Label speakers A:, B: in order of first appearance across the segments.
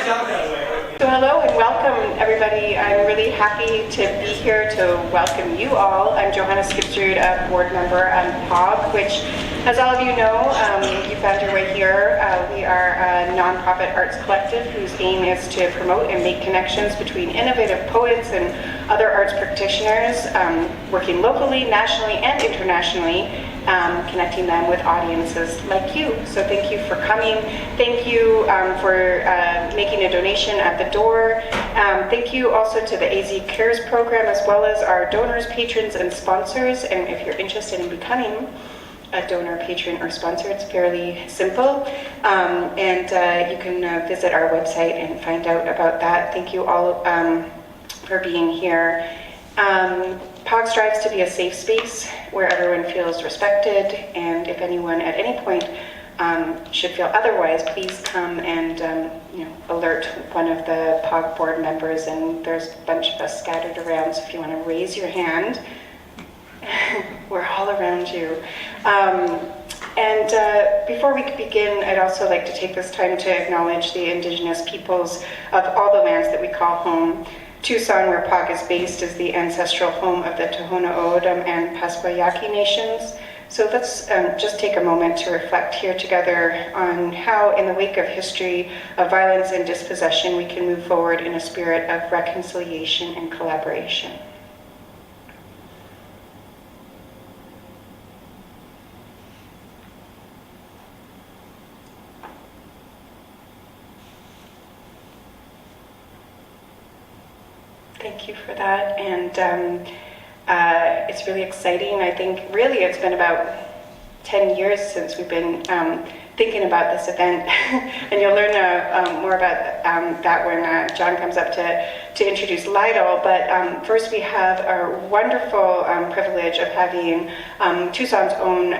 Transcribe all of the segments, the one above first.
A: So hello and welcome everybody. I'm really happy to be here to welcome you all. I'm Johanna Skipsrud, a board member on POG, which, as all of you know, you found your way here. We are a nonprofit arts collective whose aim is to promote and make connections between innovative poets and other arts practitioners, working locally, nationally, and internationally, connecting them with audiences like you. So thank you for coming. Thank you for making a donation at the door. Thank you also to the AZ Cares program, as well as our donors, patrons, and sponsors. And if you're interested in becoming a donor, patron, or sponsor, it's fairly simple. And you can visit our website and find out about that. Thank you all for being here. POG strives to be a safe space where everyone feels respected, and if anyone at any point should feel otherwise, please come and alert one of the POG board members, and there's a bunch of us scattered around, so if you want to raise your hand, we're all around you. Before we begin, I'd also like to take this time to acknowledge the Indigenous peoples of all the lands that we call home. Tucson, where POG is based, is the ancestral home of the Tohono O'odham and Pasquayaqui nations. So let's just take a moment to reflect here together on how, in the wake of history of violence and dispossession, we can move forward in a spirit of reconciliation and collaboration. Thank you for that, and it's really exciting. I think really it's been about 10 years since we've been thinking about this event, and you'll learn more about that when John comes up to introduce Lytle. But first we have our wonderful privilege of having Tucson's own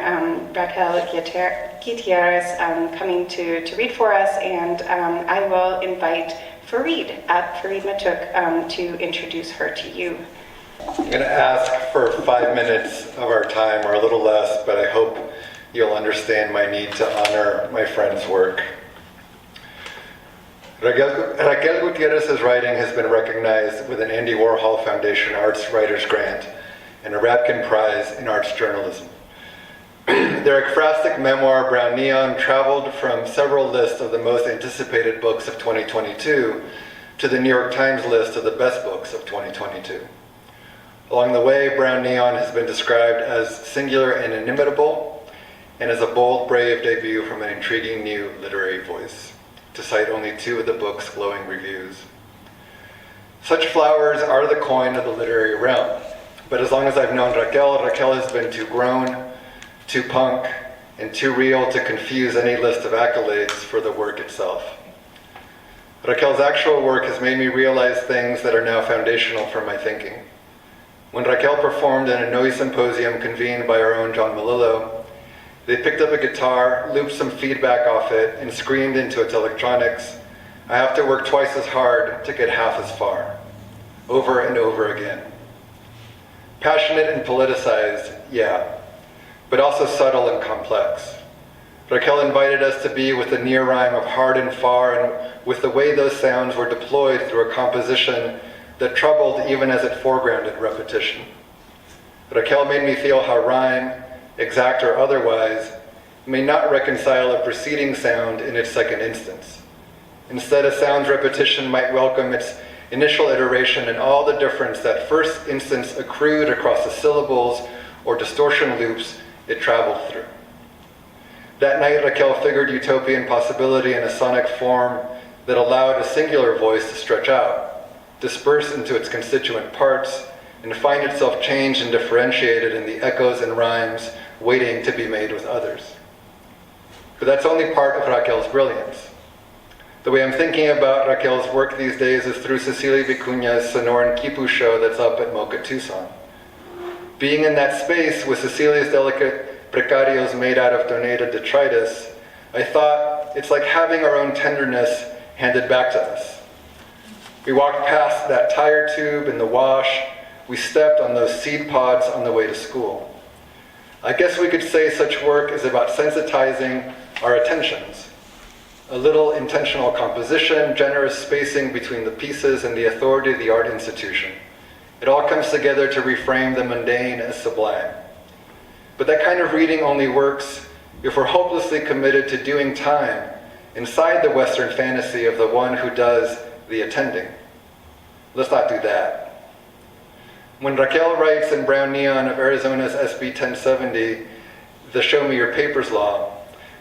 A: Raquel Gutiérrez coming to read for us, and I will invite Fareed Matuk to introduce her to you.
B: I'm going to ask for 5 minutes of our time, or a little less, but I hope you'll understand my need to honor my friend's work. Raquel Gutierrez's writing has been recognized with an Andy Warhol Foundation Arts Writers Grant and a Rapkin Prize in Arts Journalism. Their ekphrastic memoir, Brown Neon, traveled from several lists of the most anticipated books of 2022 to the New York Times list of the best books of 2022. Along the way, Brown Neon has been described as singular and inimitable, and as a bold, brave debut from an intriguing new literary voice, to cite only 2 of the book's glowing reviews. Such flowers are the coin of the literary realm, but as long as I've known Raquel has been too grown, too punk, and too real to confuse any list of accolades for the work itself. Raquel's actual work has made me realize things that are now foundational for my thinking. When Raquel performed in a Noise symposium convened by our own John Malillo, they picked up a guitar, looped some feedback off it, and screamed into its electronics, "I have to work twice as hard to get half as far," over and over again. Passionate and politicized, yeah, but also subtle and complex. Raquel invited us to be with the near rhyme of hard and far, and with the way those sounds were deployed through a composition that troubled even as it foregrounded repetition. Raquel made me feel how rhyme, exact or otherwise, may not reconcile a preceding sound in its second instance. Instead, a sound's repetition might welcome its initial iteration and all the difference that first instance accrued across the syllables or distortion loops it traveled through. That night, Raquel figured utopian possibility in a sonic form that allowed a singular voice to stretch out, disperse into its constituent parts, and find itself changed and differentiated in the echoes and rhymes waiting to be made with others. But that's only part of Raquel's brilliance. The way I'm thinking about Raquel's work these days is through Cecilia Vicuña's Sonoran Kipu show that's up at MoCA Tucson. Being in that space with Cecilia's delicate precarios made out of donated detritus, I thought it's like having our own tenderness handed back to us. We walked past that tire tube in the wash. We stepped on those seed pods on the way to school. I guess we could say such work is about sensitizing our attentions. A little intentional composition, generous spacing between the pieces, and the authority of the art institution. It all comes together to reframe the mundane as sublime. But that kind of reading only works if we're hopelessly committed to doing time inside the Western fantasy of the one who does the attending. Let's not do that. When Raquel writes in Brown Neon of Arizona's SB 1070, the Show Me Your Papers law,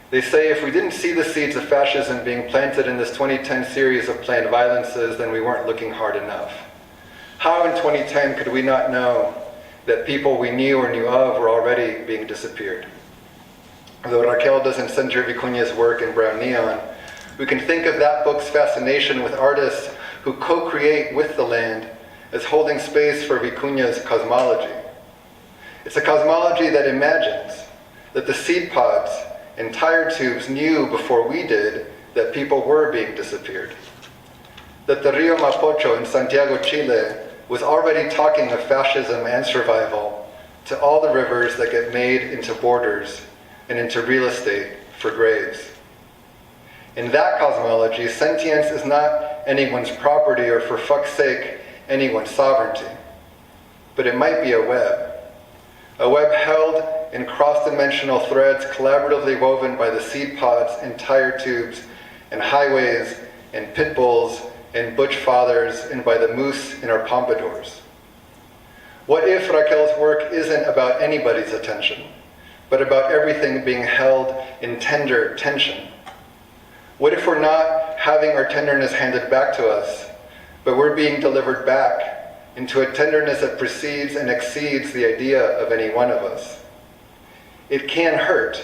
B: they say if we didn't see the seeds of fascism being planted in this 2010 series of planned violences, then we weren't looking hard enough. How in 2010 could we not know that people we knew or knew of were already being disappeared? Though Raquel doesn't center Vicuña's work in Brown Neon, we can think of that book's fascination with artists who co-create with the land as holding space for Vicuña's cosmology. It's a cosmology that imagines that the seed pods and tire tubes knew before we did that people were being disappeared. That the Rio Mapocho in Santiago, Chile was already talking of fascism and survival to all the rivers that get made into borders and into real estate for graves. In that cosmology, sentience is not anyone's property or, for fuck's sake, anyone's sovereignty. But it might be a web held in cross-dimensional threads collaboratively woven by the seed pods and tire tubes and highways and pit bulls and butch fathers and by the moose in our pompadours. What if Raquel's work isn't about anybody's attention, but about everything being held in tender tension? What if we're not having our tenderness handed back to us, but we're being delivered back into a tenderness that precedes and exceeds the idea of any one of us? It can hurt,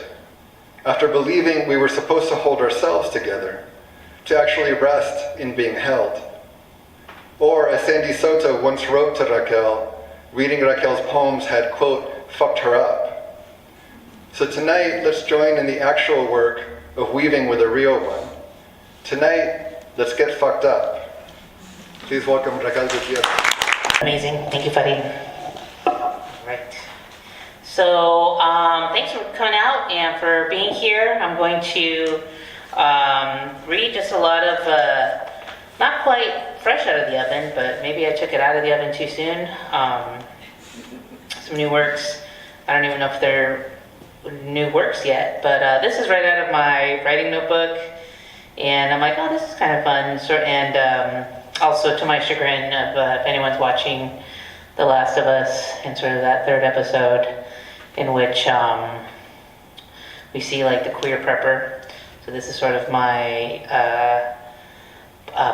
B: after believing we were supposed to hold ourselves together, to actually rest in being held. Or, as Sandy Soto once wrote to Raquel, reading Raquel's poems had, quote, fucked her up. So tonight, let's join in the actual work of weaving with a real one. Tonight, let's get fucked up. Please welcome Raquel Gutiérrez.
C: Amazing. Thank you, Farid. Right. So, thanks for coming out and for being here. I'm going to read just a lot of, not quite fresh out of the oven, but maybe I took it out of the oven too soon. Some new works. I don't even know if they're new works yet, but this is right out of my writing notebook, and I'm like, oh, this is kind of fun. And also, to my chagrin, if anyone's watching The Last of Us, and sort of that third episode, in which we see like the queer prepper. So this is sort of my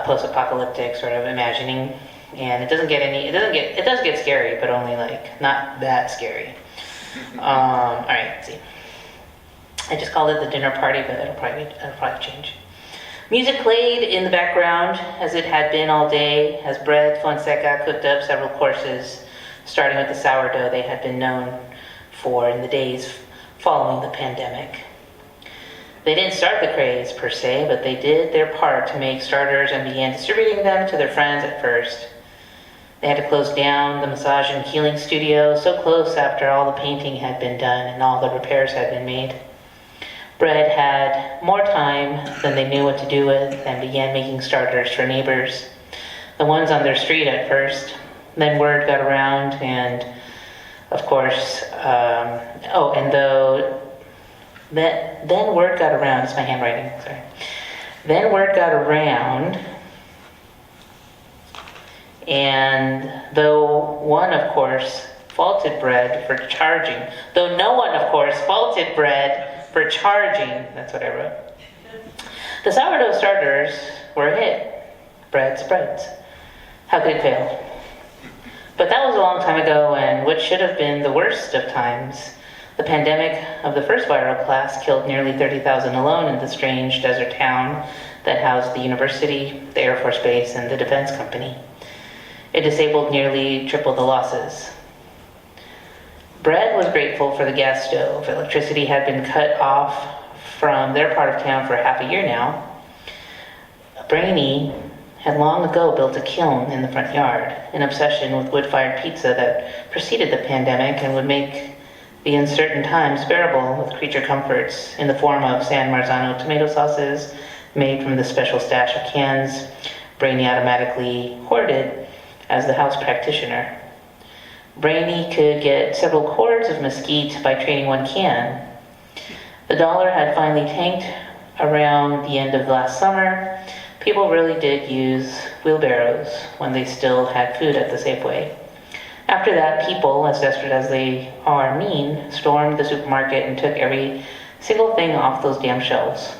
C: post-apocalyptic sort of imagining, and it does get scary, but only like not that scary. All right, let's see. I just called it the dinner party, but it'll probably change. Music played in the background as it had been all day, as Bread Fonseca cooked up several courses, starting with the sourdough they had been known for in the days following the pandemic. They didn't start the craze, per se, but they did their part to make starters and began distributing them to their friends at first. They had to close down the massage and healing studio, so close after all the painting had been done and all the repairs had been made. Bread had more time than they knew what to do with and began making starters for neighbors, the ones on their street at first. Then word got around, and of course, then word got around, it's my handwriting, sorry. Then word got around, and though no one, of course, faulted Bread for charging, that's what I wrote. The sourdough starters were a hit. Bread spreads. How could it fail? But that was a long time ago, and what should have been the worst of times, the pandemic of the first viral class killed nearly 30,000 alone in the strange desert town that housed the university, the Air Force Base, and the defense company. It disabled nearly triple the losses. Bread was grateful for the gas stove. Electricity had been cut off from their part of town for half a year now. Brainy had long ago built a kiln in the front yard, an obsession with wood-fired pizza that preceded the pandemic and would make the uncertain times bearable with creature comforts in the form of San Marzano tomato sauces, made from the special stash of cans Brainy automatically hoarded as the house practitioner. Brainy could get several quarts of mesquite by trading one can. The dollar had finally tanked around the end of last summer. People really did use wheelbarrows when they still had food at the Safeway. After that, people, as desperate as they are mean, stormed the supermarket and took every single thing off those damn shelves.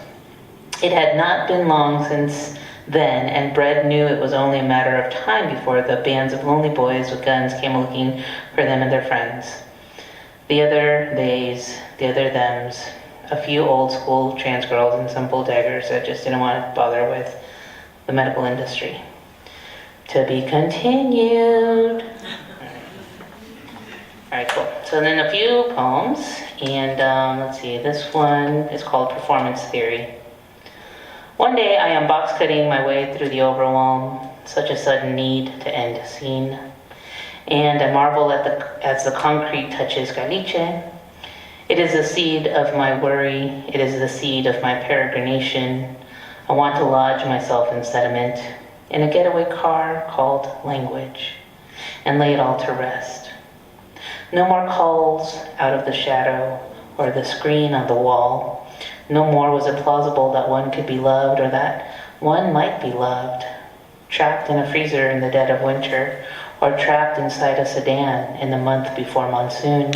C: It had not been long since then, and Bread knew it was only a matter of time before the bands of lonely boys with guns came looking for them and their friends. The other theys, the other thems, a few old school trans girls and some bulldaggers that just didn't want to bother with the medical industry. To be continued. Alright, cool. So then a few poems, and let's see, this one is called Performance Theory. One day I am box cutting my way through the overwhelm, such a sudden need to end a scene, and I marvel as the concrete touches caliche. It is the seed of my worry, it is the seed of my peregrination. I want to lodge myself in sediment, in a getaway car called language, and lay it all to rest. No more calls out of the shadow or the screen on the wall. No more was it plausible that one could be loved or that one might be loved. Trapped in a freezer in the dead of winter, or trapped inside a sedan in the month before monsoon.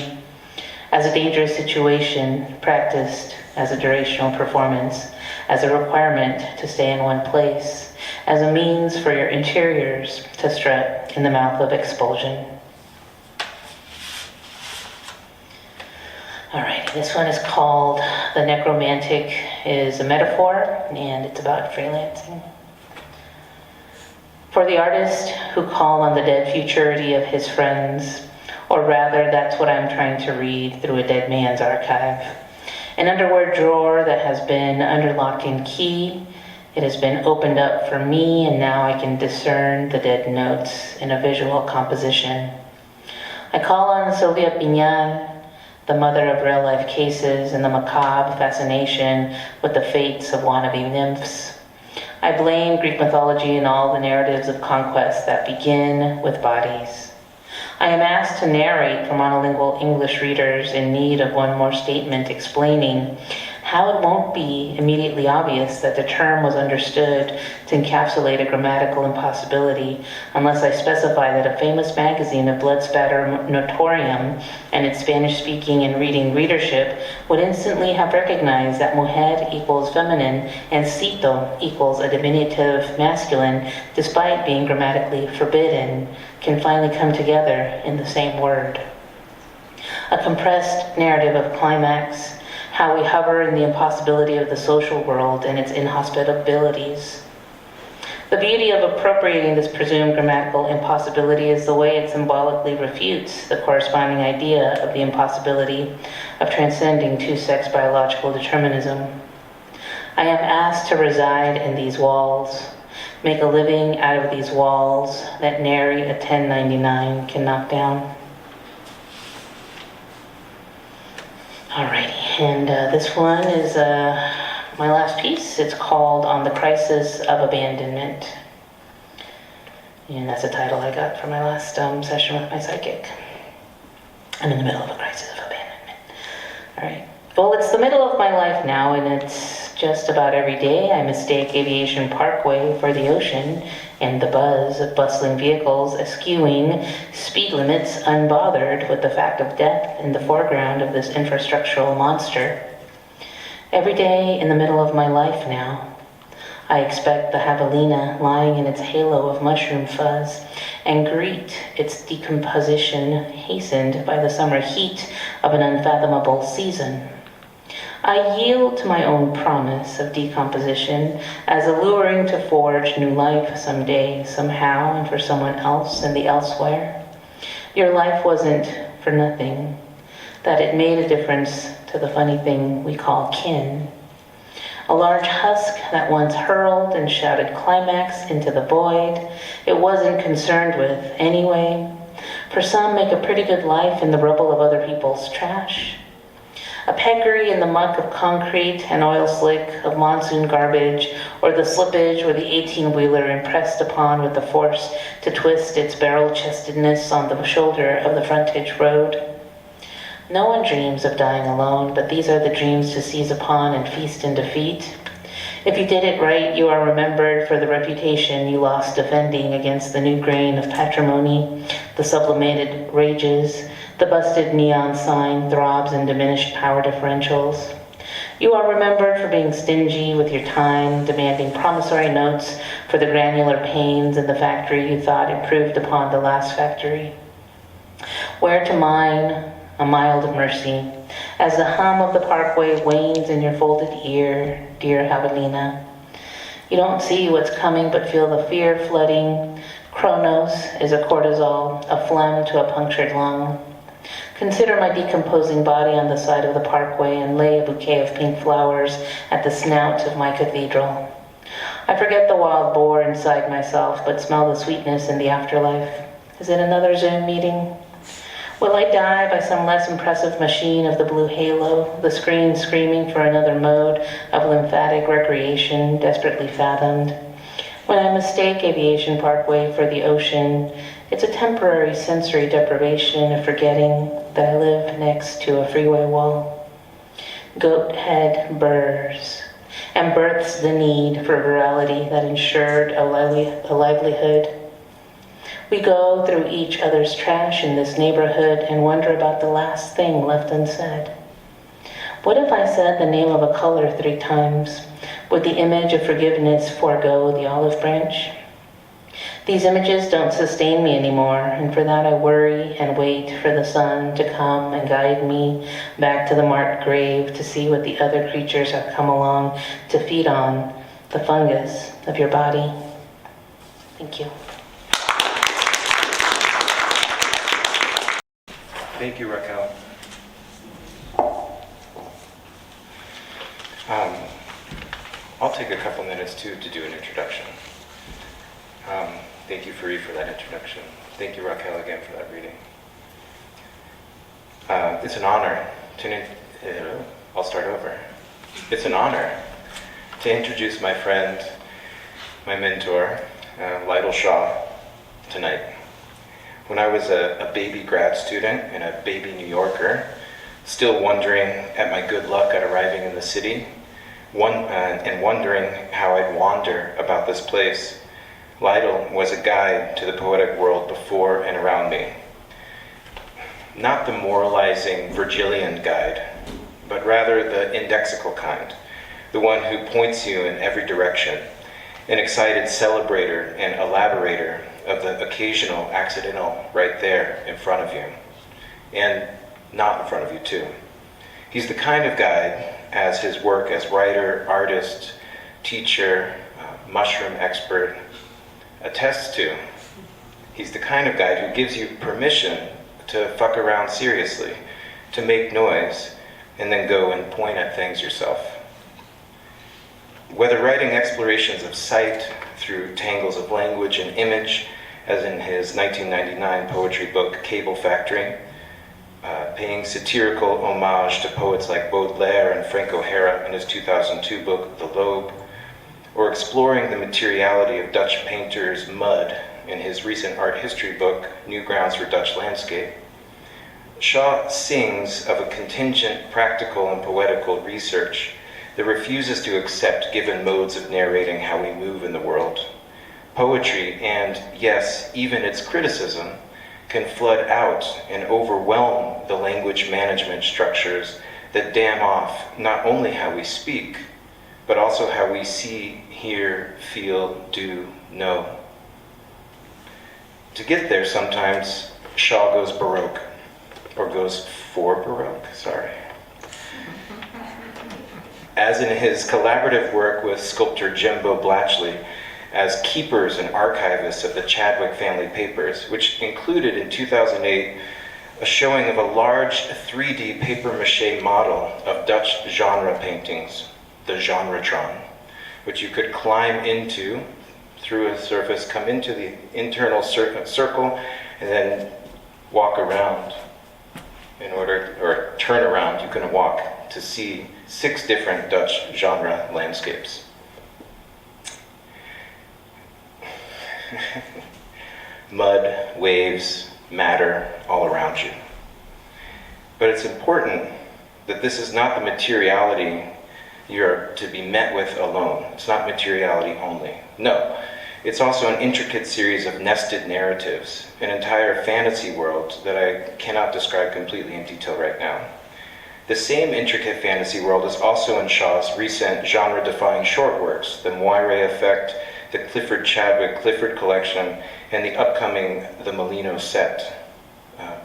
C: As a dangerous situation, practiced as a durational performance, as a requirement to stay in one place, as a means for your interiors to strut in the mouth of expulsion. Alright, this one is called The Necromantic is a Metaphor, and it's about freelancing. For the artist who called on the dead futurity of his friends, or rather that's what I'm trying to read through a dead man's archive. An underwear drawer that has been under lock and key. It has been opened up for me, and now I can discern the dead notes in a visual composition. I call on Sylvia Pinal, the mother of real-life cases and the macabre fascination with the fates of wannabe nymphs. I blame Greek mythology and all the narratives of conquest that begin with bodies. I am asked to narrate for monolingual English readers in need of one more statement explaining how it won't be immediately obvious that the term was understood to encapsulate a grammatical impossibility unless I specify that a famous magazine of blood spatter notorium and its Spanish-speaking and reading readership would instantly have recognized that mujer equals feminine and cito equals a diminutive masculine, despite being grammatically forbidden, can finally come together in the same word. A compressed narrative of climax, how we hover in the impossibility of the social world and its inhospitabilities. The beauty of appropriating this presumed grammatical impossibility is the way it symbolically refutes the corresponding idea of the impossibility of transcending two-sex biological determinism. I am asked to reside in these walls, make a living out of these walls that nary a 1099 can knock down. Alrighty, and this one is my last piece. It's called On the Crisis of Abandonment. And that's a title I got from my last session with my psychic. I'm in the middle of a crisis of abandonment. Alright. Well, it's the middle of my life now, and it's just about every day I mistake Aviation Parkway for the ocean and the buzz of bustling vehicles eschewing speed limits unbothered with the fact of death in the foreground of this infrastructural monster. Every day in the middle of my life now, I expect the javelina lying in its halo of mushroom fuzz and greet its decomposition hastened by the summer heat of an unfathomable season. I yield to my own promise of decomposition as alluring to forge new life someday, somehow, and for someone else in the elsewhere. Your life wasn't for nothing, that it made a difference to the funny thing we call kin. A large husk that once hurled and shouted climax into the void it wasn't concerned with anyway. For some make a pretty good life in the rubble of other people's trash. A peccary in the muck of concrete and oil slick of monsoon garbage, or the slippage where the 18-wheeler impressed upon with the force to twist its barrel-chestedness on the shoulder of the frontage road. No one dreams of dying alone, but these are the dreams to seize upon and feast in defeat. If you did it right, you are remembered for the reputation you lost defending against the new grain of patrimony, the sublimated rages, the busted neon sign throbs and diminished power differentials. You are remembered for being stingy with your time, demanding promissory notes for the granular pains in the factory you thought improved upon the last factory. Where to mine a mild mercy, as the hum of the parkway wanes in your folded ear, dear Javelina. You don't see what's coming but feel the fear flooding. Chronos is a cortisol, a phlegm to a punctured lung. Consider my decomposing body on the side of the parkway and lay a bouquet of pink flowers at the snout of my cathedral. I forget the wild boar inside myself, but smell the sweetness in the afterlife. Is it another Zoom meeting? Will I die by some less impressive machine of the blue halo, the screen screaming for another mode of lymphatic recreation desperately fathomed? When I mistake Aviation Parkway for the ocean, it's a temporary sensory deprivation of forgetting that I live next to a freeway wall. Goat head burrs and births the need for virality that ensured a livelihood. We go through each other's trash in this neighborhood and wonder about the last thing left unsaid. What if I said the name of a color 3 times? Would the image of forgiveness forego the olive branch? These images don't sustain me anymore, and for that I worry and wait for the sun to come and guide me back to the marked grave to see what the other creatures have come along to feed on, the fungus of your body. Thank you.
D: Thank you, Raquel. I'll take a couple minutes too to do an introduction. Thank you, Faree, for that introduction. Thank you, Raquel, again for that reading. It's an honor to, I'll start over. It's an honor to introduce my friend, my mentor, Lytle Shaw, tonight. When I was a baby grad student and a baby New Yorker, still wondering at my good luck at arriving in the city, and wondering how I'd wander about this place, Lytle was a guide to the poetic world before and around me. Not the moralizing Virgilian guide, but rather the indexical kind, the one who points you in every direction, an excited celebrator and elaborator of the occasional accidental right there in front of you, and not in front of you too. He's the kind of guide, as his work as writer, artist, teacher, mushroom expert attests to. He's the kind of guide who gives you permission to fuck around seriously, to make noise, and then go and point at things yourself. Whether writing explorations of sight through tangles of language and image, as in his 1999 poetry book, Cable Factory, paying satirical homage to poets like Baudelaire and Frank O'Hara in his 2002 book, The Lobe, or exploring the materiality of Dutch painters' mud in his recent art history book, New Grounds for Dutch Landscape, Shaw sings of a contingent, practical, and poetical research that refuses to accept given modes of narrating how we move in the world. Poetry, and yes, even its criticism, can flood out and overwhelm the language management structures that dam off not only how we speak, but also how we see, hear, feel, do, know. To get there, sometimes Shaw goes Baroque, or goes for Baroque, sorry. As in his collaborative work with sculptor Jimbo Blatchley, as keepers and archivists of the Chadwick family papers, which included in 2008 a showing of a large 3D papier-mâché model of Dutch genre paintings, the Genretron, which you could climb into through a surface, come into the internal circle, and then walk around or turn around. You couldn't walk. to see 6 different Dutch genre landscapes. Mud, waves, matter all around you. But it's important that this is not the materiality you're to be met with alone. It's not materiality only. No, it's also an intricate series of nested narratives, an entire fantasy world that I cannot describe completely in detail right now. The same intricate fantasy world is also in Shaw's recent genre-defying short works, The Moire Effect, the Clifford Chadwick Clifford Collection, and the upcoming The Molino Set.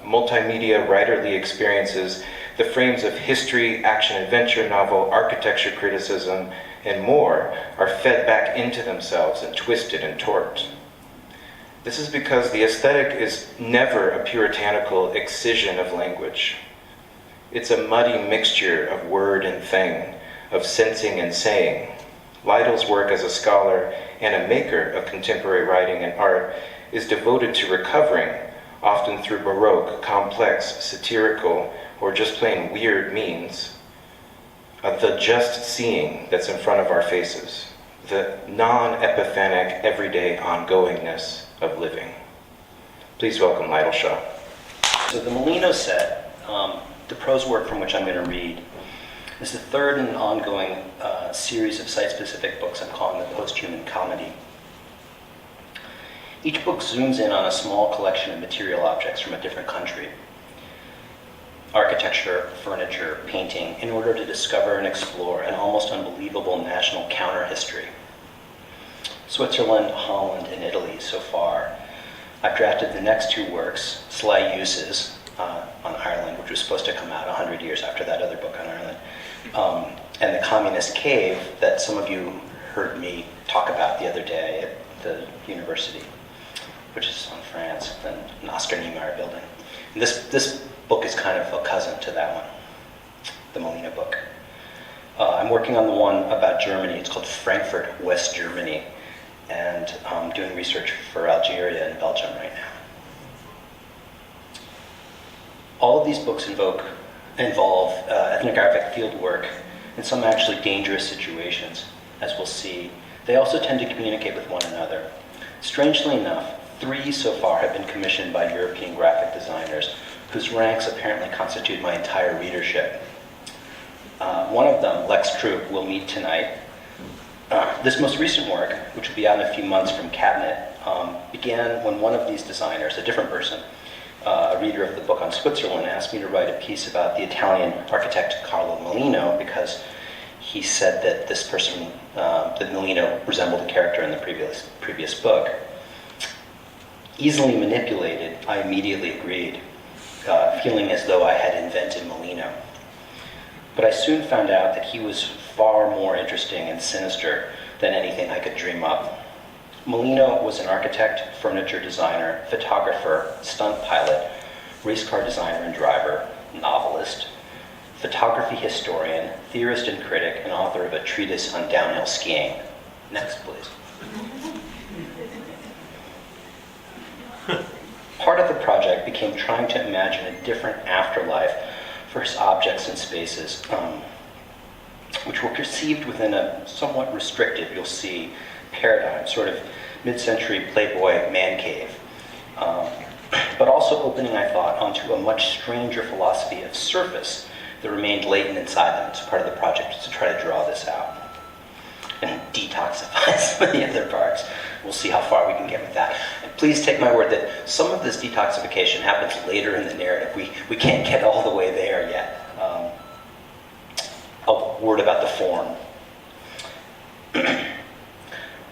D: Multimedia writerly experiences, the frames of history, action-adventure novel, architecture criticism, and more are fed back into themselves and twisted and torqued. This is because the aesthetic is never a puritanical excision of language. It's a muddy mixture of word and thing, of sensing and saying. Lytle's work as a scholar and a maker of contemporary writing and art is devoted to recovering, often through Baroque, complex, satirical, or just plain weird means, of the just seeing that's in front of our faces, the non-epiphanic, everyday ongoingness of living. Please welcome Lytle Shaw.
E: So the Molino Set, the prose work from which I'm going to read, is the third in an ongoing series of site-specific books I'm calling the Post-Human Comedy. Each book zooms in on a small collection of material objects from a different country, architecture, furniture, painting, in order to discover and explore an almost unbelievable national counter-history. Switzerland, Holland, and Italy so far. I've drafted the next 2 works, Sly Uses, on Ireland, which was supposed to come out 100 years after that other book on Ireland, and The Communist Cave that some of you heard me talk about the other day at the university, which is on France, an Oscar Niemeyer building. And this book is kind of a cousin to that one, the Molina book. I'm working on the one about Germany. It's called Frankfurt, West Germany, and I'm doing research for Algeria and Belgium right now. All of these books involve ethnographic field work and some actually dangerous situations, as we'll see. They also tend to communicate with one another. Strangely enough, 3 so far have been commissioned by European graphic designers, whose ranks apparently constitute my entire readership. One of them, Lex Troop, will meet tonight. This most recent work, which will be out in a few months from Cabinet, began when one of these designers, a different person, a reader of the book on Switzerland, asked me to write a piece about the Italian architect Carlo Molino, because he said that this person, that Molino, resembled a character in the previous book. Easily manipulated, I immediately agreed, feeling as though I had invented Molino. But I soon found out that he was far more interesting and sinister than anything I could dream up. Molino was an architect, furniture designer, photographer, stunt pilot, race car designer and driver, novelist, photography historian, theorist and critic, and author of a treatise on downhill skiing. Next, please. Part of the project became trying to imagine a different afterlife for his objects and spaces, which were perceived within a somewhat restrictive, you'll see, paradigm, sort of mid-century Playboy man cave, but also opening, I thought, onto a much stranger philosophy of surface that remained latent inside them. So part of the project was to try to draw this out and detoxify some of the other parts. We'll see how far we can get with that. And please take my word that some of this detoxification happens later in the narrative. We can't get all the way there yet. A word about the form.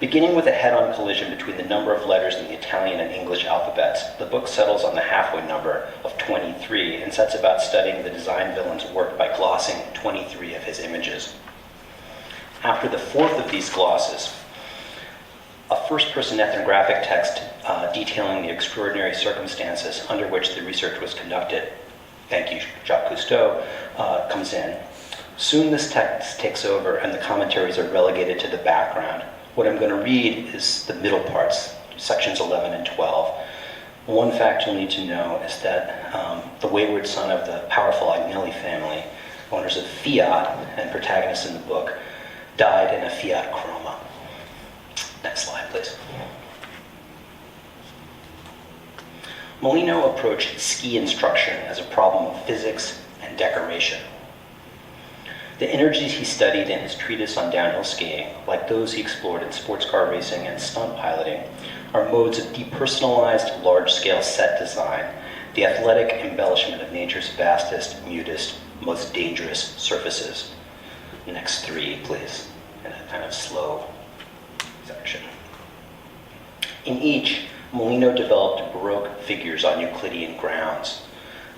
E: Beginning with a head-on collision between the number of letters in the Italian and English alphabets, the book settles on the halfway number of 23 and sets about studying the design villain's work by glossing 23 of his images. After the 4th of these glosses, a first-person ethnographic text detailing the extraordinary circumstances under which the research was conducted, thank you, Jacques Cousteau, comes in. Soon this text takes over and the commentaries are relegated to the background. What I'm going to read is the middle parts, sections 11 and 12. One fact you'll need to know is that the wayward son of the powerful Agnelli family owners of Fiat and protagonists in the book, died in a Fiat Chroma. Next slide, please. Molino approached ski instruction as a problem of physics and decoration. The energies he studied in his treatise on downhill skiing, like those he explored in sports car racing and stunt piloting, are modes of depersonalized, large-scale set design, the athletic embellishment of nature's vastest, mutest, most dangerous surfaces. Next three, please, in a kind of slow section. In each, Molino developed Baroque figures on Euclidean grounds,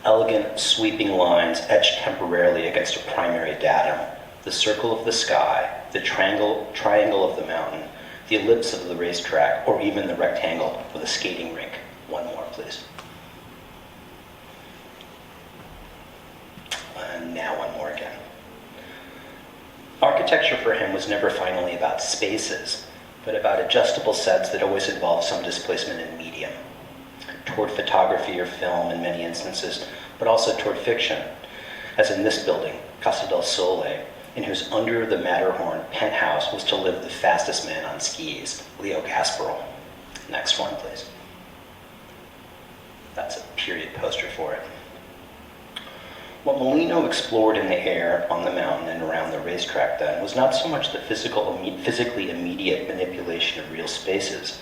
E: elegant, sweeping lines etched temporarily against a primary datum, the circle of the sky, the triangle of the mountain, the ellipse of the racetrack, or even the rectangle of the skating rink. One more, please. And now one more again. Architecture for him was never finally about spaces, but about adjustable sets that always involved some displacement in medium, toward photography or film in many instances, but also toward fiction, as in this building, Casa del Sole, in whose under the Matterhorn penthouse was to live the fastest man on skis, Leo Gasparol. Next one, please. That's a period poster for it. What Molino explored in the air, on the mountain, and around the racetrack then was not so much the physically immediate manipulation of real spaces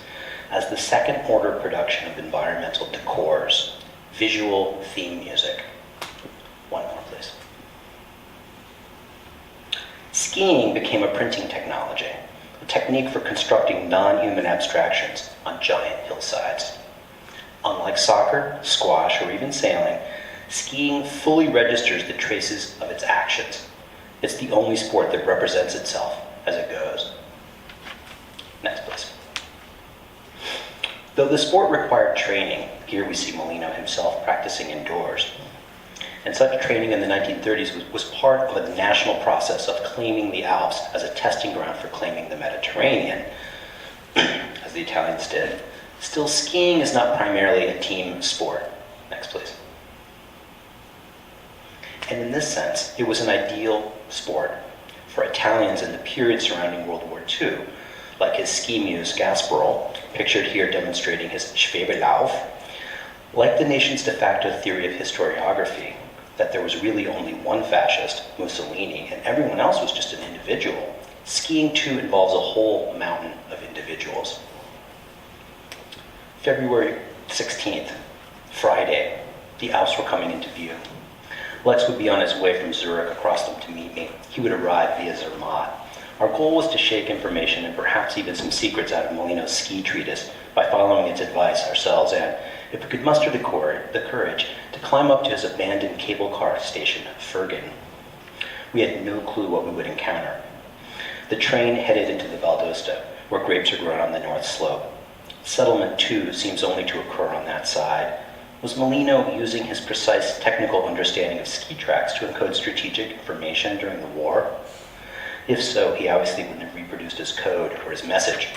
E: as the second-order production of environmental decors, visual theme music. One more, please. Skiing became a printing technology, a technique for constructing non-human abstractions on giant hillsides. Unlike soccer, squash, or even sailing, skiing fully registers the traces of its actions. It's the only sport that represents itself as it goes. Next, please. Though the sport required training, here we see Molino himself practicing indoors. And such training in the 1930s was part of a national process of claiming the Alps as a testing ground for claiming the Mediterranean, as the Italians did. Still, skiing is not primarily a team sport. Next, please. And in this sense, it was an ideal sport for Italians in the period surrounding World War II, like his ski muse Gasparol, pictured here demonstrating his Schwebelauf, like the nation's de facto theory of historiography, that there was really only one fascist, Mussolini, and everyone else was just an individual. Skiing, too, involves a whole mountain of individuals. February 16th, Friday, the Alps were coming into view. Lex would be on his way from Zurich across them to meet me. He would arrive via Zermatt. Our goal was to shake information and perhaps even some secrets out of Molino's ski treatise by following its advice ourselves, and if we could muster the courage to climb up to his abandoned cable car station, Fergan. We had no clue what we would encounter. The train headed into the Valdosta, where grapes are grown on the north slope. Settlement, too, seems only to occur on that side. Was Molino using his precise technical understanding of ski tracks to encode strategic information during the war? If so, he obviously wouldn't have reproduced his code or his message.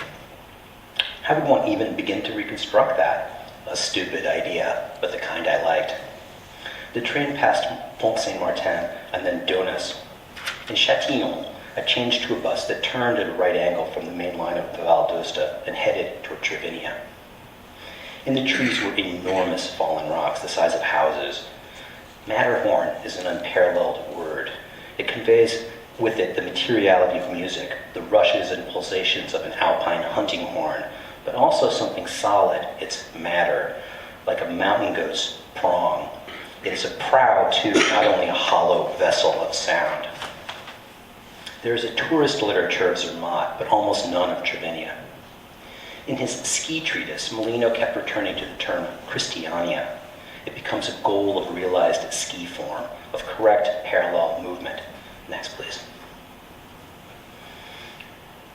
E: How would one even begin to reconstruct that? A stupid idea, but the kind I liked. The train passed Pont Saint-Martin and then Donas. In Châtillon, I changed to a bus that turned at a right angle from the main line of the Valdosta and headed toward Trevinia. In the trees were enormous fallen rocks the size of houses. Matterhorn is an unparalleled word. It conveys with it the materiality of music, the rushes and pulsations of an alpine hunting horn, but also something solid. It's matter, like a mountain goat's prong. It is a prow, too, not only a hollow vessel of sound. There is a tourist literature of Zermatt, but almost none of Trevinia. In his ski treatise, Molino kept returning to the term Christiania. It becomes a goal of realized ski form, of correct parallel movement. Next, please.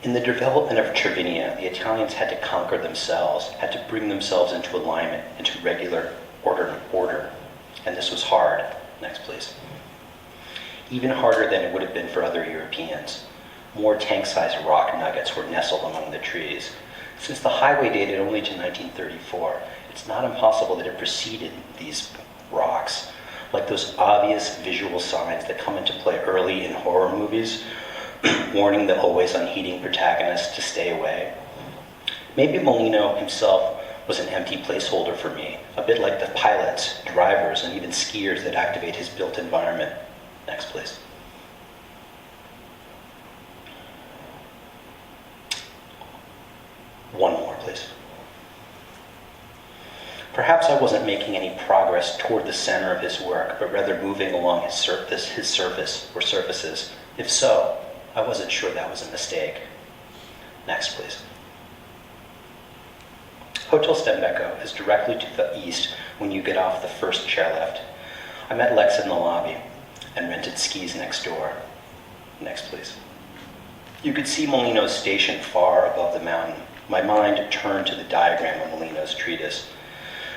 E: In the development of Trevinia, the Italians had to conquer themselves, had to bring themselves into alignment, into regular order. And this was hard. Next, please. Even harder than it would have been for other Europeans. More tank-sized rock nuggets were nestled among the trees. Since the highway dated only to 1934, it's not impossible that it preceded these rocks. like those obvious visual signs that come into play early in horror movies, warning the always unheeding protagonist to stay away. Maybe Molino himself was an empty placeholder for me, a bit like the pilots, drivers, and even skiers that activate his built environment. Next, please. One more, please. Perhaps I wasn't making any progress toward the center of his work, but rather moving along his surface or surfaces. If so, I wasn't sure that was a mistake. Next, please. Hotel Steinfeld is directly to the east when you get off the first chairlift. I met Lex in the lobby and rented skis next door. Next, please. You could see Molino's station far above the mountain. My mind turned to the diagram of Molino's treatise.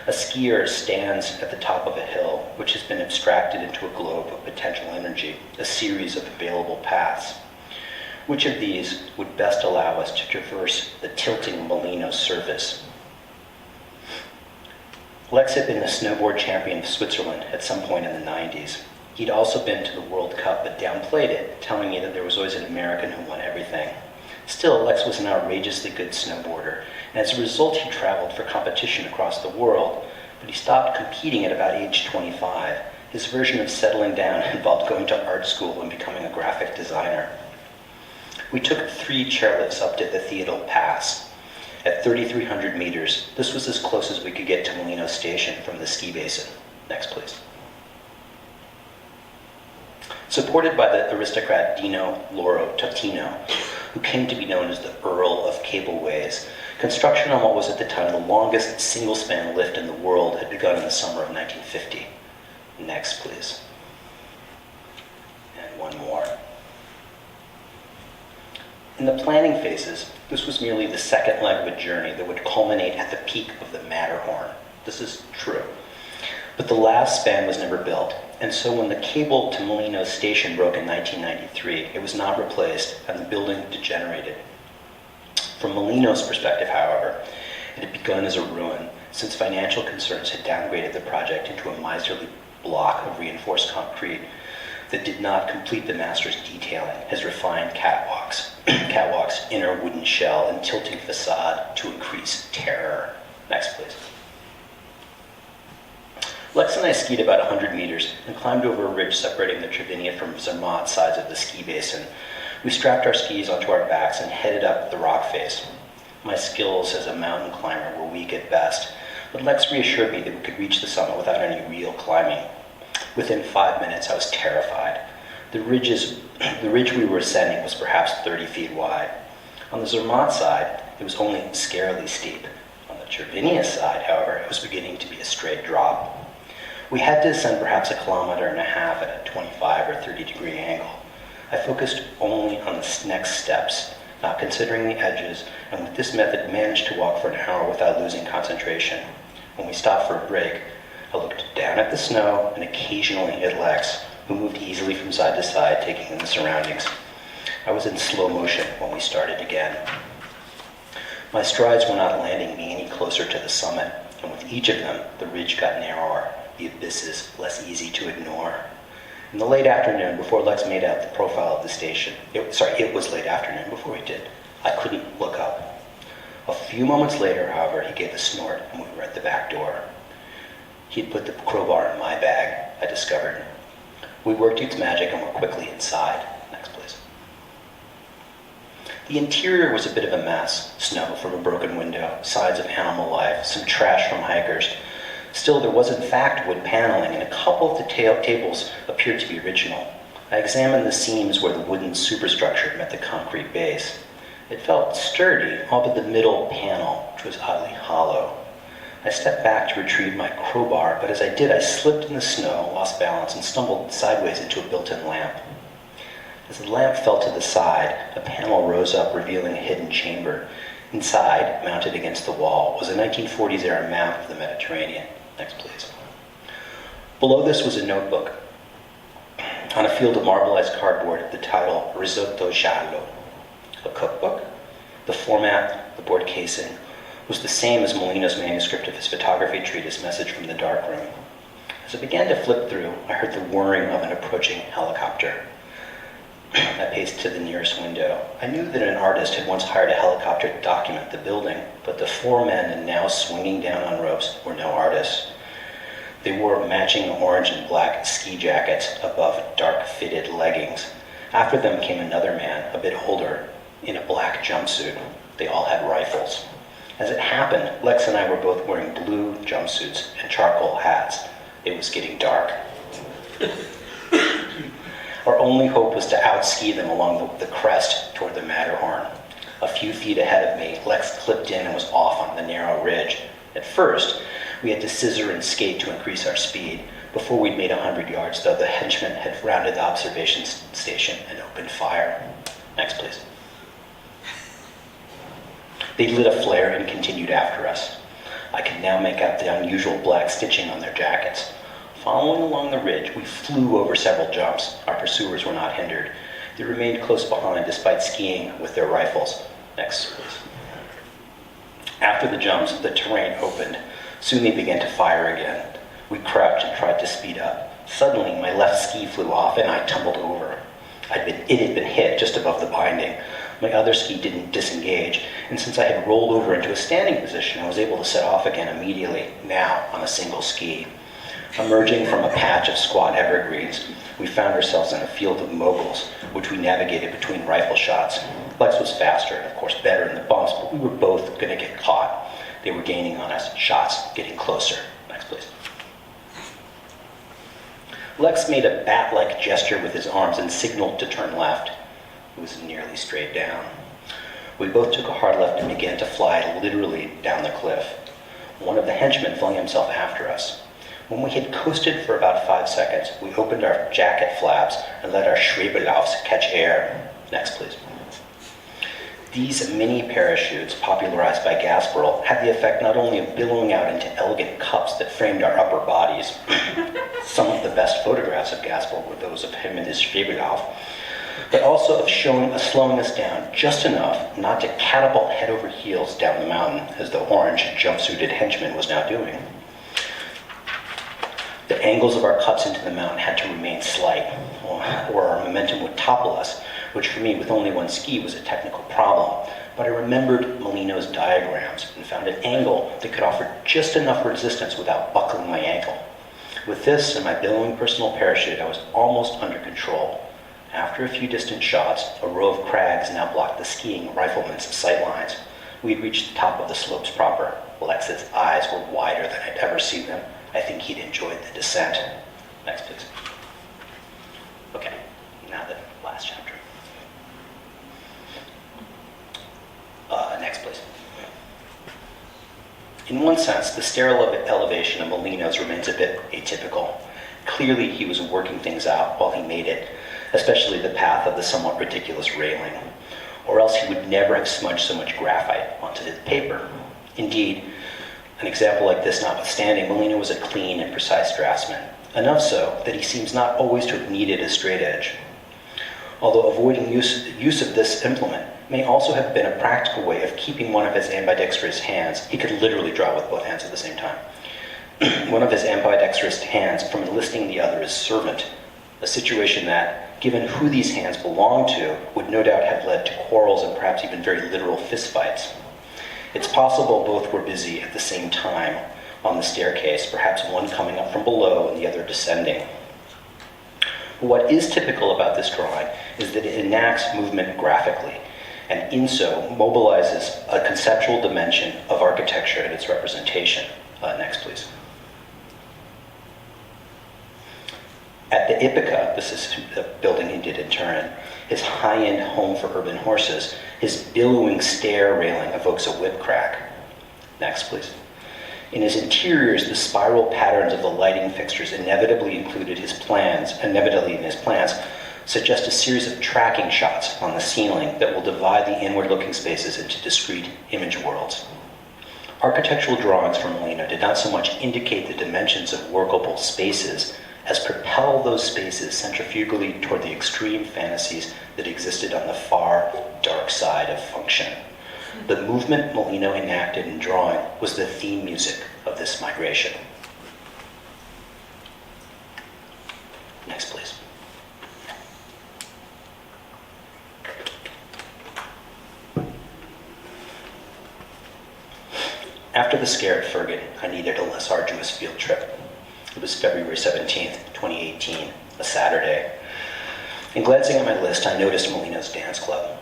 E: A skier stands at the top of a hill, which has been abstracted into a globe of potential energy, a series of available paths. Which of these would best allow us to traverse the tilting Molino surface? Lex had been a snowboard champion of Switzerland at some point in the 90s. He'd also been to the World Cup, but downplayed it, telling me that there was always an American who won everything. Still, Lex was an outrageously good snowboarder, and as a result, he traveled for competition across the world, but he stopped competing at about age 25. His version of settling down involved going to art school and becoming a graphic designer. We took 3 chairlifts up to the Theodule Pass. At 3,300 meters, this was as close as we could get to Molino Station from the ski basin. Next, please. Supported by the aristocrat Dino Loro Totino, who came to be known as the Earl of Cableways, construction on what was at the time the longest single-span lift in the world had begun in the summer of 1950. Next, please. And one more. In the planning phases, this was merely the second leg of a journey that would culminate at the peak of the Matterhorn. This is true. But the last span was never built, and so when the cable to Molino Station broke in 1993, it was not replaced and the building degenerated. From Molino's perspective, however, it had begun as a ruin, since financial concerns had downgraded the project into a miserly block of reinforced concrete that did not complete the master's detailing, his refined catwalks, inner wooden shell, and tilting facade to increase terror. Next, please. Lex and I skied about 100 meters and climbed over a ridge separating the Trevinia from Zermatt sides of the ski basin. We strapped our skis onto our backs and headed up the rock face. My skills as a mountain climber were weak at best, but Lex reassured me that we could reach the summit without any real climbing. Within 5 minutes, I was terrified. The ridge we were ascending was perhaps 30 feet wide. On the Zermatt side, it was only scarily steep. On the Trevinia side, however, it was beginning to be a straight drop. We had to ascend perhaps 1.5 kilometers at a 25 or 30 degree angle. I focused only on the next steps, not considering the edges, and with this method managed to walk for an hour without losing concentration. When we stopped for a break, I looked down at the snow and occasionally at Lex, who moved easily from side to side, taking in the surroundings. I was in slow motion when we started again. My strides were not landing me any closer to the summit, and with each of them, the ridge got narrower, the abysses less easy to ignore. In the late afternoon, before Lex made out the profile of the station, it was late afternoon before he did, I couldn't look up. A few moments later, however, he gave a snort, and we were at the back door. He'd put the crowbar in my bag, I discovered. We worked its magic and were quickly inside. Next, please. The interior was a bit of a mess. Snow from a broken window, signs of animal life, some trash from hikers. Still, there was in fact wood paneling, and a couple of the tables appeared to be original. I examined the seams where the wooden superstructure met the concrete base. It felt sturdy, all but the middle panel, which was oddly hollow. I stepped back to retrieve my crowbar, but as I did, I slipped in the snow, lost balance, and stumbled sideways into a built-in lamp. As the lamp fell to the side, a panel rose up, revealing a hidden chamber. Inside, mounted against the wall, was a 1940s-era map of the Mediterranean. Next, please. Below this was a notebook. On a field of marbleized cardboard, the title, Risotto Giallo. A cookbook. The format, the board casing, was the same as Molino's manuscript of his photography treatise, Message from the Dark Room. As I began to flip through, I heard the whirring of an approaching helicopter. I paced to the nearest window. I knew that an artist had once hired a helicopter to document the building, but the 4 men now swinging down on ropes were no artists. They wore matching orange and black ski jackets above dark fitted leggings. After them came another man, a bit older, in a black jumpsuit. They all had rifles. As it happened, Lex and I were both wearing blue jumpsuits and charcoal hats. It was getting dark. Our only hope was to outski them along the crest toward the Matterhorn. A few feet ahead of me, Lex clipped in and was off on the narrow ridge. At first, we had to scissor and skate to increase our speed. Before we'd made 100 yards, though, the henchmen had rounded the observation station and opened fire. Next, please. They lit a flare and continued after us. I could now make out the unusual black stitching on their jackets. Following along the ridge, we flew over several jumps. Our pursuers were not hindered. They remained close behind despite skiing with their rifles. Next, please. After the jumps, the terrain opened. Soon they began to fire again. We crouched and tried to speed up. Suddenly, my left ski flew off and I tumbled over. It had been hit just above the binding. My other ski didn't disengage, and since I had rolled over into a standing position, I was able to set off again immediately, now on a single ski. Emerging from a patch of squat evergreens, we found ourselves in a field of moguls, which we navigated between rifle shots. Lex was faster and, of course, better in the bumps, but we were both going to get caught. They were gaining on us, shots getting closer. Next, please. Lex made a bat-like gesture with his arms and signaled to turn left. It was nearly straight down. We both took a hard left and began to fly literally down the cliff. One of the henchmen flung himself after us. When we had coasted for about 5 seconds, we opened our jacket flaps and let our Schwebelaufs catch air. Next, please. These mini parachutes, popularized by Gasperl, had the effect not only of billowing out into elegant cups that framed our upper bodies. Some of the best photographs of Gasperl were those of him and his Schwebelauf, but also of slowing us down just enough not to catapult head over heels down the mountain, as the orange jumpsuited henchman was now doing. The angles of our cuts into the mountain had to remain slight, or our momentum would topple us, which for me, with only one ski, was a technical problem. But I remembered Molino's diagrams and found an angle that could offer just enough resistance without buckling my ankle. With this and my billowing personal parachute, I was almost under control. After a few distant shots, a row of crags now blocked the skiing riflemen's sight lines. We had reached the top of the slopes proper. Lex's eyes were wider than I'd ever seen them. I think he'd enjoyed the descent. Next, please. Okay, now the last chapter. Next, please. In one sense, the sterile elevation of Molino's remains a bit atypical. Clearly, he was working things out while he made it, especially the path of the somewhat ridiculous railing, or else he would never have smudged so much graphite onto the paper. Indeed, an example like this notwithstanding, Molino was a clean and precise draftsman, enough so that he seems not always to have needed a straight edge. Although avoiding use of this implement may also have been a practical way of keeping one of his ambidextrous hands, he could literally draw with both hands at the same time, one of his ambidextrous hands from enlisting the other as servant, a situation that, given who these hands belonged to, would no doubt have led to quarrels and perhaps even very literal fistfights. It's possible both were busy at the same time on the staircase, perhaps one coming up from below and the other descending. What is typical about this drawing is that it enacts movement graphically, and in so mobilizes a conceptual dimension of architecture and its representation. Next, please. At the Ipica, this is the building he did in Turin, his high-end home for urban horses, his billowing stair railing evokes a whip crack. Next, please. In his interiors, the spiral patterns of the lighting fixtures inevitably in his plans, suggest a series of tracking shots on the ceiling that will divide the inward-looking spaces into discrete image worlds. Architectural drawings from Molino did not so much indicate the dimensions of workable spaces as propel those spaces centrifugally toward the extreme fantasies that existed on the far, dark side of function. The movement Molino enacted in drawing was the theme music of this migration. Next, please. After the scare at Fergus, I needed a less arduous field trip. It was February 17th, 2018, a Saturday. In glancing at my list, I noticed Molino's Dance Club.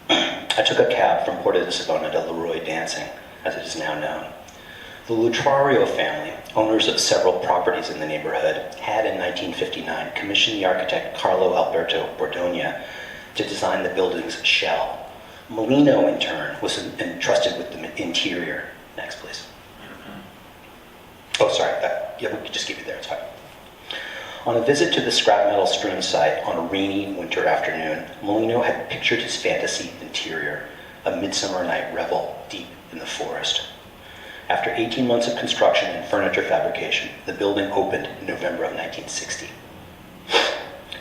E: I took a cab from Porta de Savona to Leroy Dancing, as it is now known. The Lutrario family, owners of several properties in the neighborhood, had in 1959 commissioned the architect Carlo Alberto Bordogna to design the building's shell. Molino, in turn, was entrusted with the interior. Next, please. Oh, sorry. Yeah, we could just keep it there. It's fine. On a visit to the scrap metal strewn site on a rainy winter afternoon, Molino had pictured his fantasy interior, a midsummer night revel deep in the forest. After 18 months of construction and furniture fabrication, the building opened in November of 1960.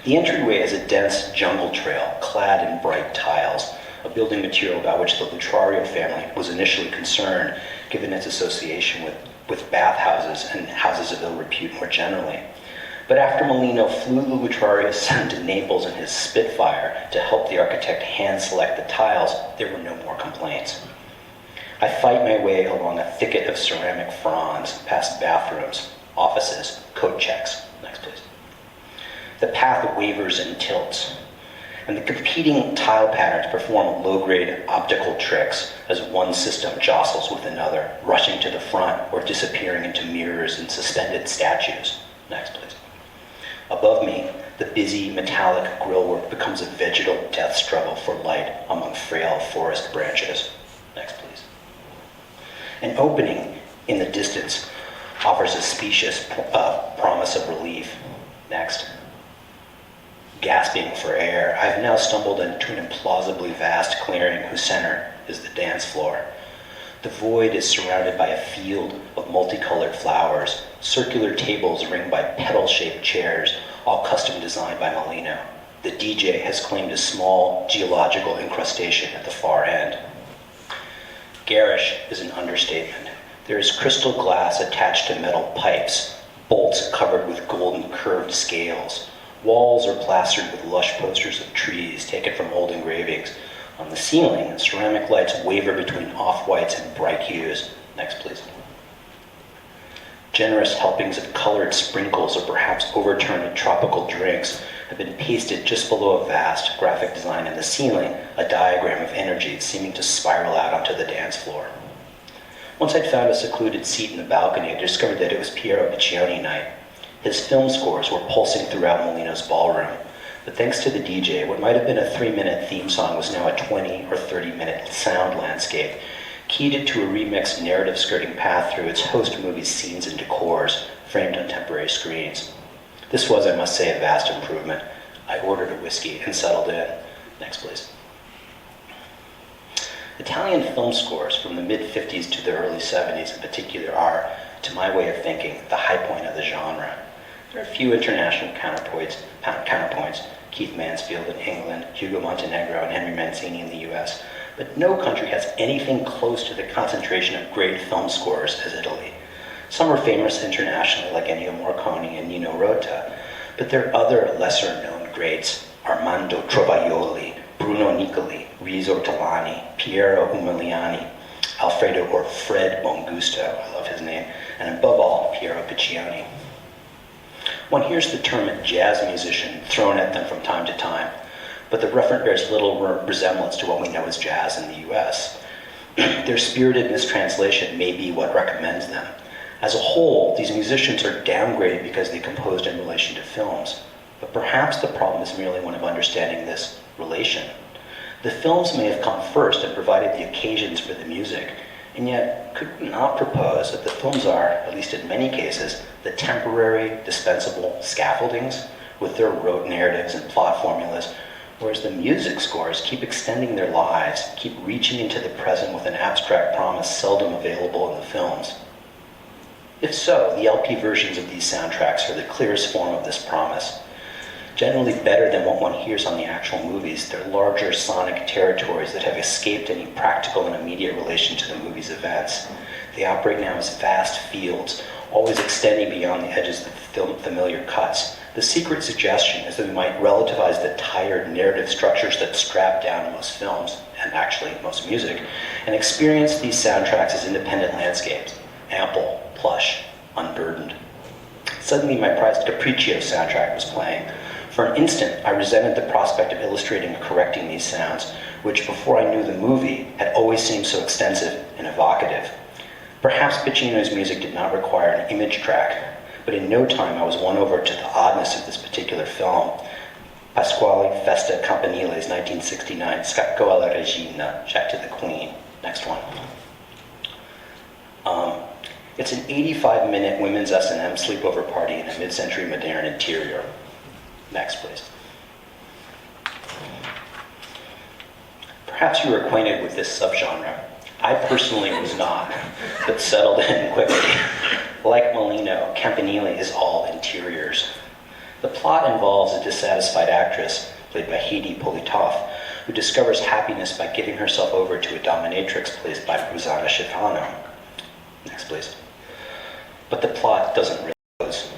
E: The entryway is a dense jungle trail clad in bright tiles, a building material about which the Lutrario family was initially concerned, given its association with bathhouses and houses of ill repute more generally. But after Molino flew the Lutrario's son to Naples in his Spitfire to help the architect hand-select the tiles, there were no more complaints. I fight my way along a thicket of ceramic fronds, past bathrooms, offices, coat checks. Next, please. The path wavers and tilts, and the competing tile patterns perform low-grade optical tricks as one system jostles with another, rushing to the front or disappearing into mirrors and suspended statues. Next, please. Above me, the busy metallic grillwork becomes a vegetal death struggle for light among frail forest branches. Next, please. An opening in the distance offers a specious promise of relief. Next. Gasping for air, I've now stumbled into an implausibly vast clearing whose center is the dance floor. The void is surrounded by a field of multicolored flowers, circular tables ringed by petal-shaped chairs, all custom designed by Molino. The DJ has claimed a small geological incrustation at the far end. Garish is an understatement. There is crystal glass attached to metal pipes, bolts covered with golden curved scales. Walls are plastered with lush posters of trees taken from old engravings. On the ceiling, ceramic lights waver between off-whites and bright hues. Next, please. Generous helpings of colored sprinkles or perhaps overturned tropical drinks have been pasted just below a vast graphic design in the ceiling, a diagram of energy seeming to spiral out onto the dance floor. Once I'd found a secluded seat in the balcony, I discovered that it was Piero Piccioni night. His film scores were pulsing throughout Molino's ballroom, but thanks to the DJ, what might have been a 3-minute theme song was now a 20 or 30-minute sound landscape, keyed to a remixed narrative-skirting path through its host movie's scenes and decors, framed on temporary screens. This was, I must say, a vast improvement. I ordered a whiskey and settled in. Next, please. Italian film scores from the mid-50s to the early 70s in particular are, to my way of thinking, the high point of the genre. There are a few international counterpoints, Keith Mansfield in England, Hugo Montenegro and Henry Mancini in the US, but no country has anything close to the concentration of great film scores as Italy. Some are famous internationally like Ennio Morricone and Nino Rota, but there are other lesser-known greats, Armando Trovaioli, Bruno Nicoli, Riz Ortolani, Piero Umiliani, Alfredo or Fred Bongusto, I love his name, and above all, Piero Piccioni. One hears the term jazz musician thrown at them from time to time, but the reference bears little resemblance to what we know as jazz in the US. Their spirited mistranslation may be what recommends them. As a whole, these musicians are downgraded because they composed in relation to films, but perhaps the problem is merely one of understanding this relation. The films may have come first and provided the occasions for the music, and yet could we not propose that the films are, at least in many cases, the temporary, dispensable scaffoldings with their rote narratives and plot formulas, whereas the music scores keep extending their lives, keep reaching into the present with an abstract promise seldom available in the films. If so, the LP versions of these soundtracks are the clearest form of this promise. Generally better than what one hears on the actual movies, they're larger sonic territories that have escaped any practical and immediate relation to the movie's events. They operate now as vast fields, always extending beyond the edges of the familiar cuts. The secret suggestion is that we might relativize the tired narrative structures that strap down most films, and actually most music, and experience these soundtracks as independent landscapes, ample, plush, unburdened. Suddenly my prized Capriccio soundtrack was playing. For an instant, I resented the prospect of illustrating or correcting these sounds, which before I knew the movie had always seemed so extensive and evocative. Perhaps Pacino's music did not require an image track, but in no time I was won over to the oddness of this particular film. Pasquale Festa Campanile's 1969 Scacco alla Regina, Check to the Queen. Next one. It's an 85-minute women's S&M sleepover party in a mid-century modern interior. Next, please. Perhaps you are acquainted with this subgenre. I personally was not, but settled in quickly. Like Molino, Campanile is all interiors. The plot involves a dissatisfied actress, played by Heidi Politoff, who discovers happiness by giving herself over to a dominatrix played by Rosanna Schifano. Next, please. But the plot doesn't really close.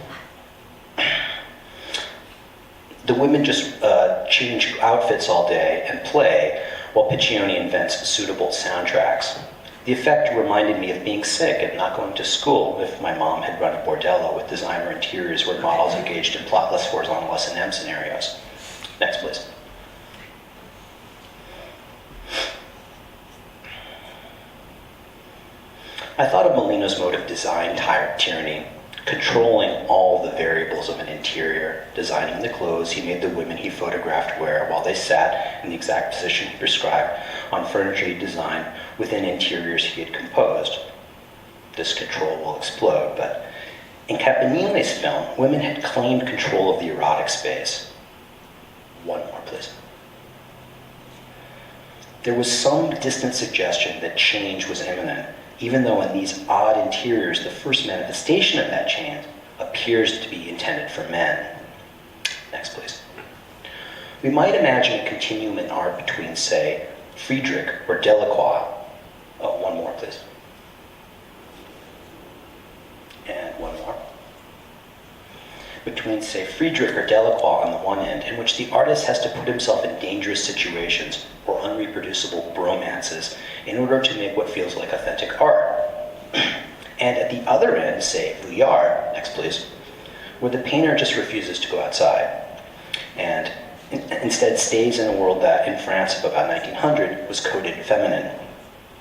E: The women just change outfits all day and play, while Piccioni invents suitable soundtracks. The effect reminded me of being sick and not going to school if my mom had run a bordello with designer interiors where models engaged in plotless horizontal S&M scenarios. Next, please. I thought of Molino's mode of design tyranny, controlling all the variables of an interior, designing the clothes he made the women he photographed wear while they sat in the exact position he prescribed on furniture he designed within interiors he had composed. This control will explode, but in Campanile's film, women had claimed control of the erotic space. One more, please. There was some distant suggestion that change was imminent, even though in these odd interiors, the first manifestation of that change appears to be intended for men. Next, please. We might imagine a continuum in art between, say, Friedrich or Delacroix. Oh, one more, please. And one more. Between, say, Friedrich or Delacroix on the one end, in which the artist has to put himself in dangerous situations or unreproducible bromances in order to make what feels like authentic art. And at the other end, say, Vuillard, next please, where the painter just refuses to go outside and instead stays in a world that, in France of about 1900, was coded feminine.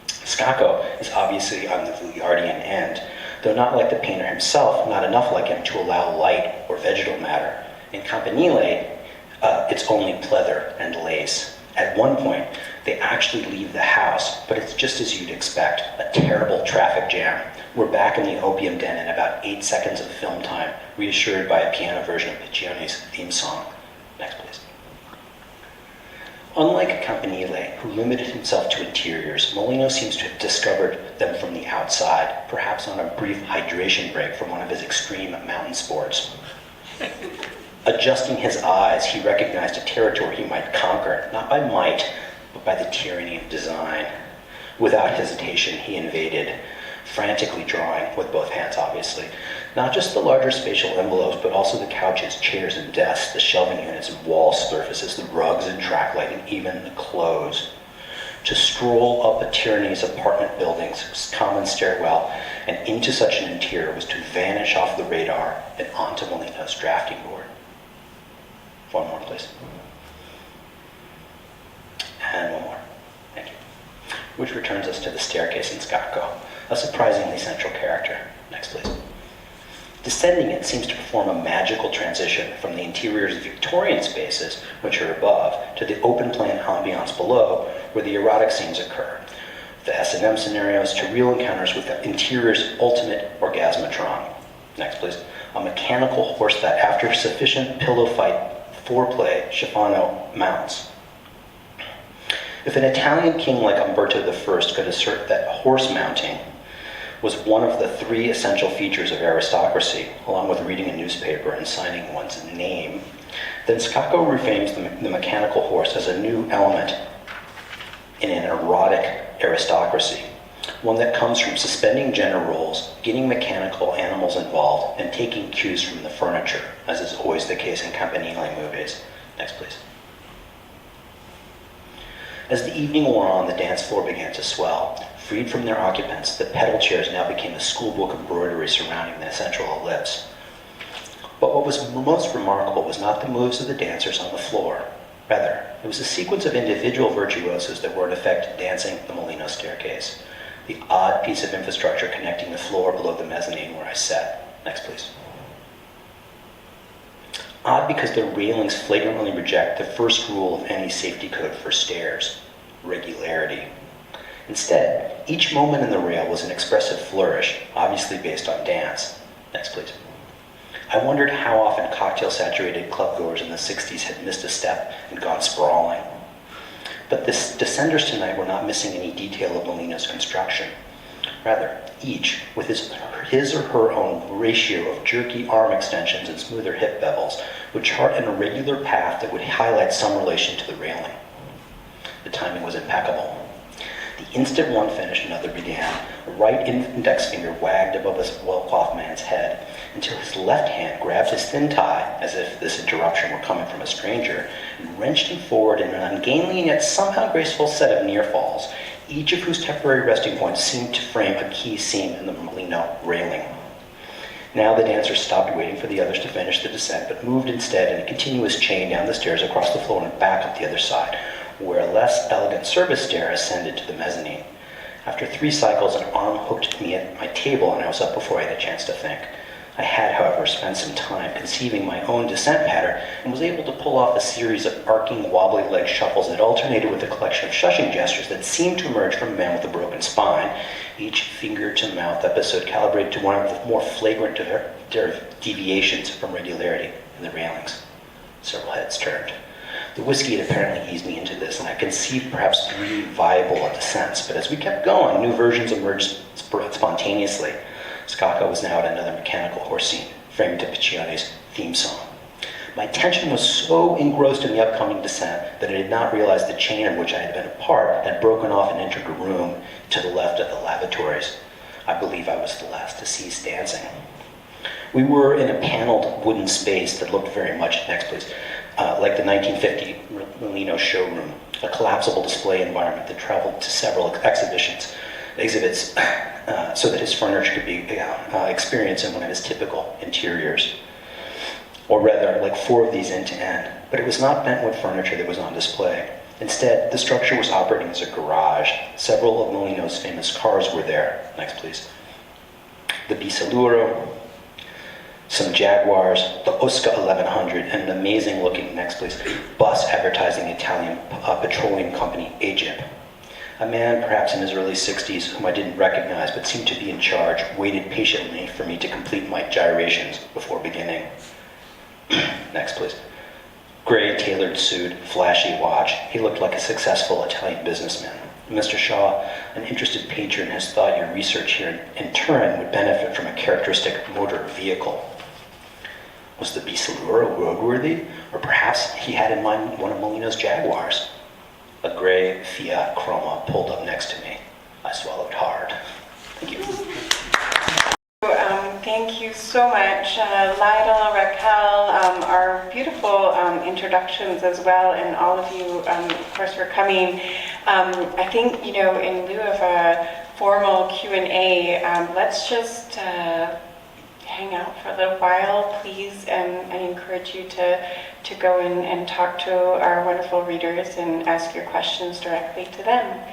E: Scacco is obviously on the Vuillardian end, though not like the painter himself, not enough like him to allow light or vegetal matter. In Campanile, it's only pleather and lace. At one point, they actually leave the house, but it's just as you'd expect, a terrible traffic jam. We're back in the opium den in about 8 seconds of film time, reassured by a piano version of Piccioni's theme song. Next, please. Unlike Campanile, who limited himself to interiors, Molino seems to have discovered them from the outside, perhaps on a brief hydration break from one of his extreme mountain sports. Adjusting his eyes, he recognized a territory he might conquer, not by might, but by the tyranny of design. Without hesitation, he invaded, frantically drawing, with both hands obviously, not just the larger spatial envelopes, but also the couches, chairs, and desks, the shelving units and wall surfaces, the rugs and track lighting, even the clothes. To stroll up a tyranny's apartment building's common stairwell and into such an interior was to vanish off the radar and onto Molino's drafting board. One more, please. And one more. Thank you. Which returns us to the staircase in Scacco, a surprisingly central character. Next, please. Descending it seems to perform a magical transition from the interior's Victorian spaces, which are above, to the open-plan ambiance below, where the erotic scenes occur. The S&M scenarios to real encounters with the interior's ultimate orgasmatron. Next, please. A mechanical horse that, after sufficient pillow fight foreplay, Schifano mounts. If an Italian king like Umberto I could assert that horse mounting was one of the 3 essential features of aristocracy, along with reading a newspaper and signing one's name, then Scacco reframes the mechanical horse as a new element in an erotic aristocracy. One that comes from suspending gender roles, getting mechanical animals involved, and taking cues from the furniture, as is always the case in Campanile movies. Next, please. As the evening wore on, the dance floor began to swell. Freed from their occupants, the pedal chairs now became a schoolbook embroidery surrounding the central ellipse. But what was most remarkable was not the moves of the dancers on the floor. Rather, it was a sequence of individual virtuosos that were in effect dancing the Molino staircase, the odd piece of infrastructure connecting the floor below the mezzanine where I sat. Next, please. Odd because the railings flagrantly reject the first rule of any safety code for stairs: regularity. Instead, each moment in the rail was an expressive flourish, obviously based on dance. Next, please. I wondered how often cocktail-saturated clubgoers in the 60s had missed a step and gone sprawling. But the descenders tonight were not missing any detail of Molino's construction. Rather, each, with his or her own ratio of jerky arm extensions and smoother hip bevels, would chart an irregular path that would highlight some relation to the railing. The timing was impeccable. The instant one finished, another began. A right index finger wagged above a well-coiffed man's head until his left hand grabbed his thin tie, as if this interruption were coming from a stranger, and wrenched him forward in an ungainly and yet somehow graceful set of near falls, each of whose temporary resting points seemed to frame a key seam in the Molino railing. Now the dancers stopped waiting for the others to finish the descent, but moved instead in a continuous chain down the stairs across the floor and back up the other side, where a less elegant service stair ascended to the mezzanine. After 3 cycles, an arm hooked me at my table, and I was up before I had a chance to think. I had, however, spent some time conceiving my own descent pattern and was able to pull off a series of arcing, wobbly leg shuffles that alternated with a collection of shushing gestures that seemed to emerge from a man with a broken spine, each finger-to-mouth episode calibrated to one of the more flagrant deviations from regularity in the railings. Several heads turned. The whiskey had apparently eased me into this, and I conceived perhaps 3 viable descents, but as we kept going, new versions emerged spontaneously. Scacco was now at another mechanical horse scene, framed to Piccione's theme song. My attention was so engrossed in the upcoming descent that I did not realize the chain of which I had been a part had broken off and entered a room to the left of the lavatories. I believe I was the last to cease dancing. We were in a paneled wooden space that looked very much, next please, like the 1950 Molino showroom, a collapsible display environment that traveled to several exhibits, so that his furniture could be experienced in one of his typical interiors. Or rather, like 4 of these end to end. But it was not bentwood furniture that was on display. Instead, the structure was operating as a garage. Several of Molino's famous cars were there. Next, please. The Bisaluro, some Jaguars, the Osca 1100, and an amazing-looking, next please, bus advertising Italian petroleum company, Egypt. A man, perhaps in his early 60s, whom I didn't recognize but seemed to be in charge, waited patiently for me to complete my gyrations before beginning. Next, please. Gray, tailored suit, flashy watch. He looked like a successful Italian businessman. Mr. Shaw, an interested patron, has thought your research here in Turin would benefit from a characteristic motor vehicle. Was the Bisaluro roadworthy? Or perhaps he had in mind one of Molino's Jaguars? A gray Fiat Croma pulled up next to me. I swallowed hard. Thank you.
A: Thank you so much, Lytle, Raquel, our beautiful introductions as well, and all of you, of course, for coming. I think, in lieu of a formal Q&A, let's just hang out for a little while, please, and I encourage you to go in and talk to our wonderful readers and ask your questions directly to them.